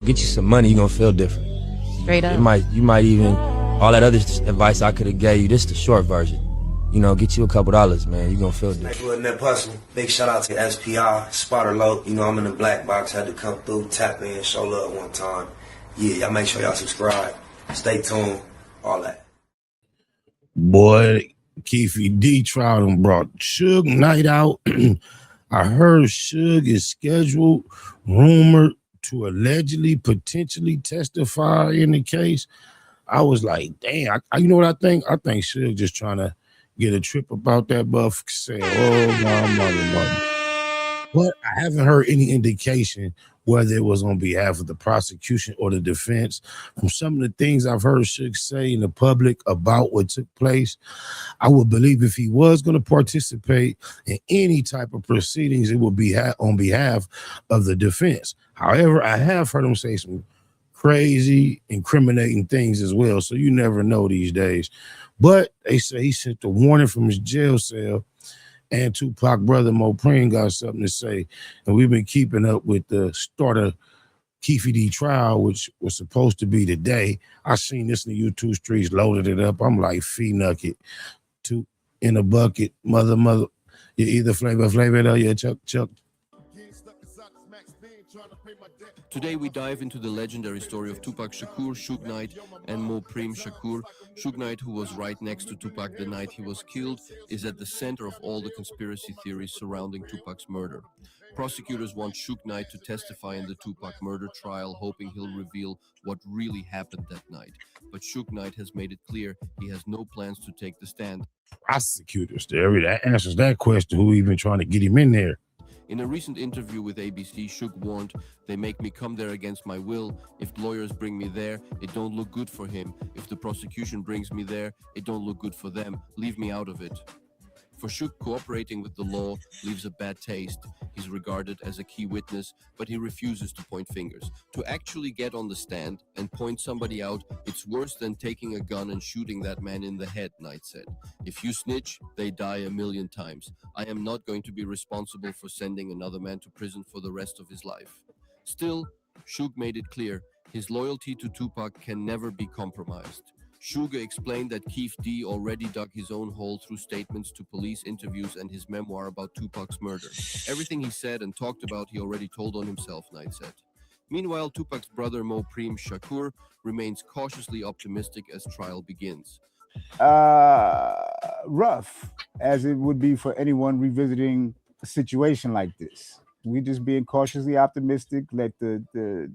get you some money, you're gonna feel different. Straight up. You might even, all that other advice I could have gave you, this is the short version. You know, get you a couple dollars, man. You're gonna feel different. Like Nip Hustle. Big shout out to SPI, Spotter Low. You know, I'm in the black box, had to come through, tap in, show love one time. Yeah, y'all make sure y'all subscribe. Stay tuned, all that. Boy, Keefe D trial and brought Suge Knight out. I heard Suge is scheduled, rumored to allegedly, potentially testify in the case. I was like, damn, you know what I think? I think Suge just trying to get a trip about that buff, saying, oh, my mother. But I haven't heard any indication whether it was on behalf of the prosecution or the defense. From some of the things I've heard Suge say in the public about what took place, I would believe if he was going to participate in any type of proceedings, it would be on behalf of the defense. However, I have heard him say some crazy, incriminating things as well, so you never know these days. But they say he sent a warning from his jail cell, and Tupac brother Mopreme got something to say. And we've been keeping up with the start of Keefe D trial, which was supposed to be today. I seen this in the YouTube streets, loaded it up. I'm like, fee nucket, two in a bucket, mother. You either flavor it or you chuck. Today we dive into the legendary story of Tupac Shakur, Suge Knight, and Mopreme Shakur. Suge Knight, who was right next to Tupac the night he was killed, is at the center of all the conspiracy theories surrounding Tupac's murder. Prosecutors want Suge Knight to testify in the Tupac murder trial, hoping he'll reveal what really happened that night. But Suge Knight has made it clear he has no plans to take the stand. Prosecutors, that answers that question. Who even trying to get him in there? In a recent interview with ABC, Suge warned, "They make me come there against my will. If lawyers bring me there, it don't look good for him. If the prosecution brings me there, it don't look good for them. Leave me out of it." For Suge, cooperating with the law leaves a bad taste. He's regarded as a key witness, but he refuses to point fingers. To actually get on the stand and point somebody out, it's worse than taking a gun and shooting that man in the head, Knight said. If you snitch, they die a million times. I am not going to be responsible for sending another man to prison for the rest of his life. Still, Suge made it clear his loyalty to Tupac can never be compromised. Suge explained that Keefe D already dug his own hole through statements to police, interviews, and his memoir about Tupac's murder. Everything he said and talked about he already told on himself, Knight said. Meanwhile, Tupac's brother Mopreme Shakur remains cautiously optimistic as trial begins. Rough, as it would be for anyone revisiting a situation like this. We just being cautiously optimistic, let the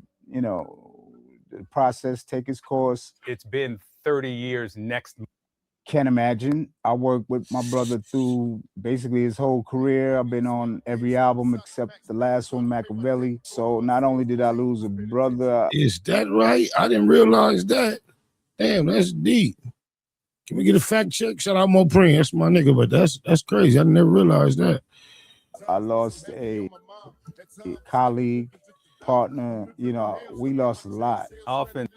process take its course. It's been 30 years next month. Can't imagine. I worked with my brother through basically his whole career. I've been on every album except the last one, Machiavelli. So not only did I lose a brother. Is that right? I didn't realize that. Damn, that's deep. Can we get a fact check? Shout out Mopreme. That's my nigga, but that's crazy. I never realized that. I lost a colleague, partner. We lost a lot. Often.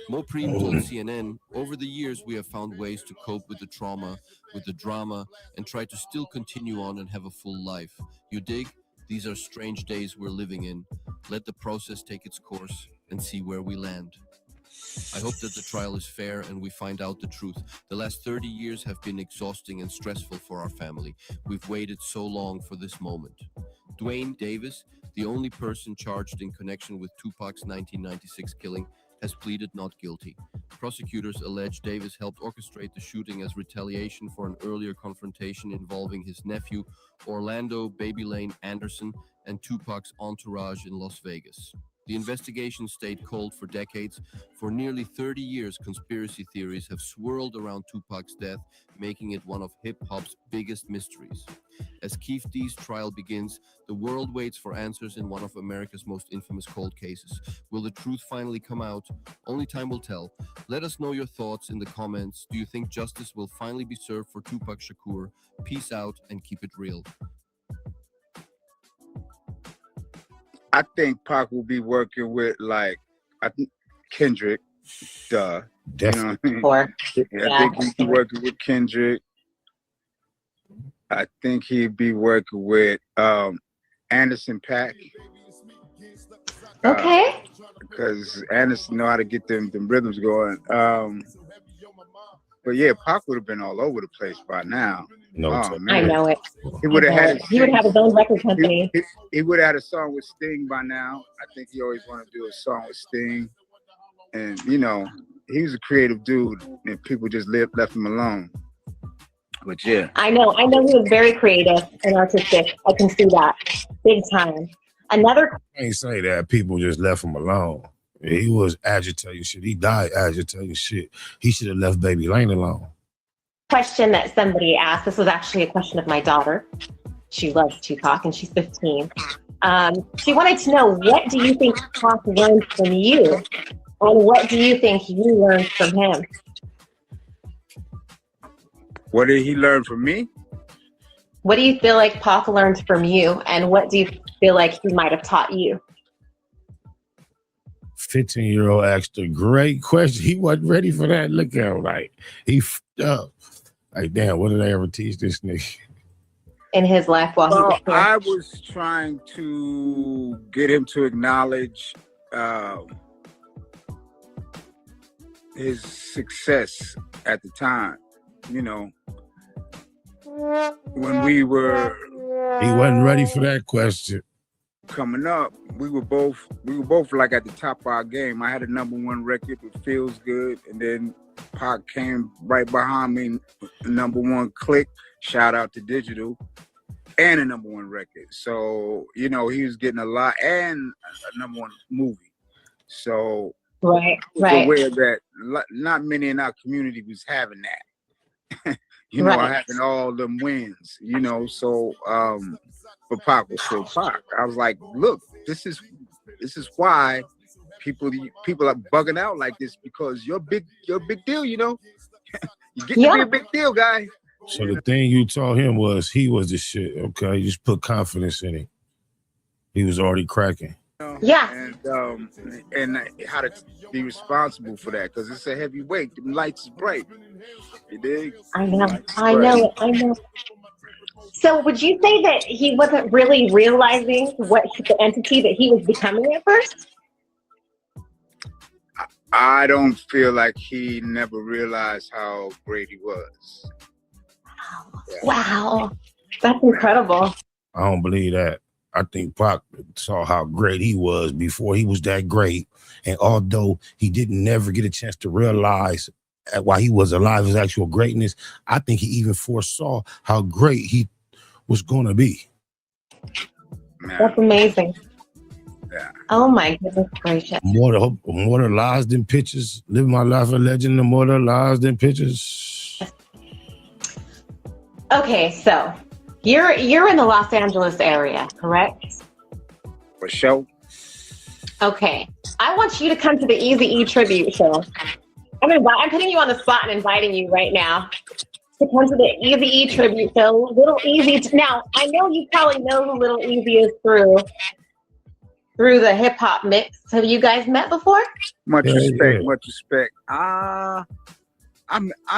Mopreme told CNN, "Over the years, we have found ways to cope with the trauma, with the drama, and try to still continue on and have a full life. You dig? These are strange days we're living in. Let the process take its course and see where we land. I hope that the trial is fair and we find out the truth. The last 30 years have been exhausting and stressful for our family. We've waited so long for this moment." Dwayne Davis, the only person charged in connection with Tupac's 1996 killing, has pleaded not guilty. Prosecutors allege Davis helped orchestrate the shooting as retaliation for an earlier confrontation involving his nephew, Orlando "Baby Lane" Anderson, and Tupac's entourage in Las Vegas. The investigation stayed cold for decades. For nearly 30 years, conspiracy theories have swirled around Tupac's death, making it one of hip-hop's biggest mysteries. As Keefe D's trial begins, the world waits for answers in one of America's most infamous cold cases. Will the truth finally come out? Only time will tell. Let us know your thoughts in the comments. Do you think justice will finally be served for Tupac Shakur? Peace out and keep it real. I think Pac will be working with, Kendrick. Duh. Definitely. You know what I mean? I think he'd be working with Kendrick. I think he'd be working with Anderson .Paak. Okay. because Anderson know how to get them rhythms going. But yeah, Pac would have been all over the place by now. No, Oh I man, know it. he would have had. He would have his own record company. He would have had a song with Sting by now. I think he always wanted to do a song with Sting, and you know, he was a creative dude, and people just left him alone. But yeah, I know he was very creative and artistic. I can see that big time. Another. I ain't say that people just left him alone. He was agitating shit. He died agitating shit. He should have left Baby Lane alone. Question that somebody asked. This was actually a question of my daughter. She loves Tupac and she's 15. She wanted to know, what do you think Pac learned from you? And what do you think you learned from him? what did he learn from me? What do you feel like Pac learned from you? And what do you feel like he might have taught you? 15-year-old asked a great question. He wasn't ready for that. Look at him, like he f***ed up. Like, damn, what did I ever teach this nigga? In his life while he was here. I was trying to get him to acknowledge his success at the time. You know, when we were He wasn't ready for that question. coming up, we were both like at the top of our game. I had a #1 record with Feels Good, and then Pac came right behind me, #1 Click, shout out to Digital, and a #1 record. So, you know, he was getting a lot, and a #1 movie. So Right. I was aware that not many in our community was having that. You know, having all them wins, you know, so but Pac was still Pac. I was like, look, this is why people are bugging out like this, because you're a big deal, you know. You get to be a big deal, guy. So the thing you told him was he was the shit, okay? You just put confidence in him. He was already cracking. Yeah. And how to be responsible for that, because it's a heavy weight. The lights is bright. You dig? I know. So would you say that he wasn't really realizing what the entity that he was becoming at first? I don't feel like he never realized how great he was. Yeah. Wow. That's incredible. I don't believe that. I think Pac saw how great he was before he was that great. And although he didn't never get a chance to realize while he was alive his actual greatness, I think he even foresaw how great he was going to be. Man. That's amazing. Yeah. Oh my goodness gracious. More lies than pictures. Live my life a legend, the more lies than pictures. Okay, so you're in the Los Angeles area, correct? For sure. Okay. I want you to come to the Eazy-E tribute show. I'm putting you on the spot and inviting you right now to come to the Eazy-E tribute show. Little Eazy. Now, I know you probably know who Little Eazy is through the hip hop mix. Have you guys met before? Much respect. I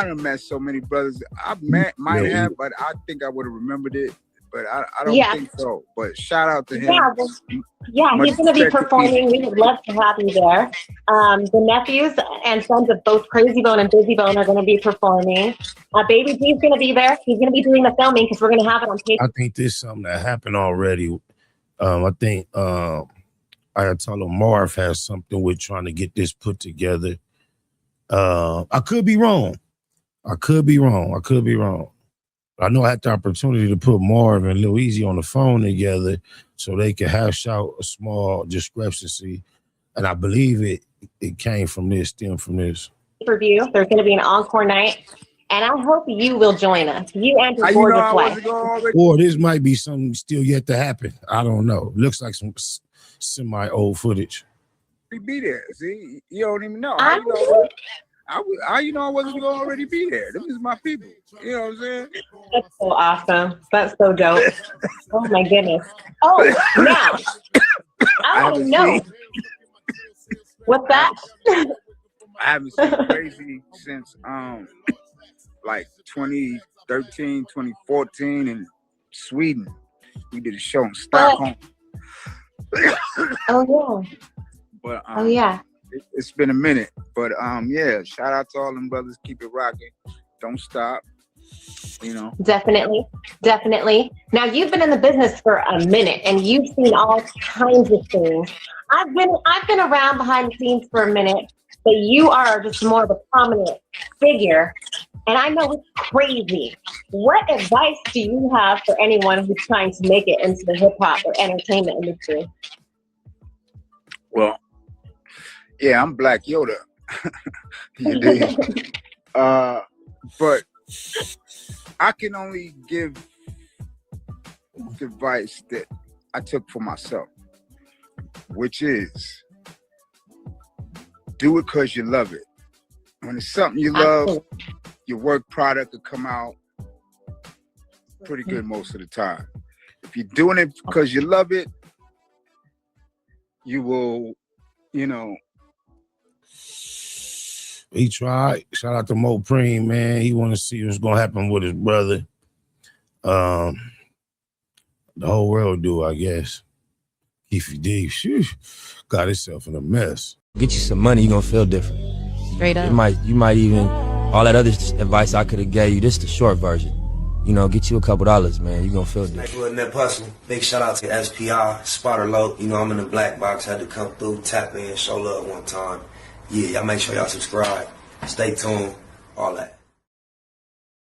done met so many brothers. Might have, but I think I would have remembered it. But I don't think so. But shout out to him. Yeah, he's going to be performing. We would love to have you there. The nephews and sons of both Crazy Bone and Busy Bone are going to be performing. Baby G's going to be there. He's going to be doing the filming because we're going to have it on tape. I think this is something that happened already. I think Ayatollah Marv has something with trying to get this put together. I could be wrong. I know I had the opportunity to put Marv and Lil Easy on the phone together so they could hash out a small discrepancy. And I believe it came from this, stemmed from this. Review. There's going to be an encore night. And I hope you will join us. You and your gorgeous wife. Or this might be something still yet to happen. I don't know. Looks like some semi-old footage. We be there. See, you don't even know. How you know I wasn't gonna already be there? Them is my people. You know what I'm saying? That's so awesome. That's so dope. Oh my goodness. Oh, now. Oh no. What's that? I haven't seen Crazy since like 2013, 2014 in Sweden. We did a show in Stockholm. Oh yeah. But Oh yeah. it's been a minute. But yeah, shout out to all them brothers. Keep it rocking. Don't stop. You know. Definitely. Definitely. Now you've been in the business for a minute and you've seen all kinds of things. I've been around behind the scenes for a minute, but you are just more of a prominent figure. And I know it's crazy. What advice do you have for anyone who's trying to make it into the hip hop or entertainment industry? Well, yeah, I'm Black Yoda. You dig? But I can only give advice that I took for myself, which is do it because you love it. When it's something you love, your work product will come out pretty good most of the time. If you're doing it because you love it, you will, you know. He tried. Shout out to Mopreme, man. He want to see what's gonna happen with his brother. The whole world do, I guess. Keefe D, got himself in a mess. Get you some money, you're gonna feel different. Straight up. You might even, all that other advice I could have gave you, this is the short version. You know, get you a couple $, man. You're gonna feel different. Like Nip Hustle. Big shout out to SPI, Spotter Low. You know, I'm in the black box, had to come through, tap in, show love one time. Yeah, y'all make sure y'all subscribe. Stay tuned, all that.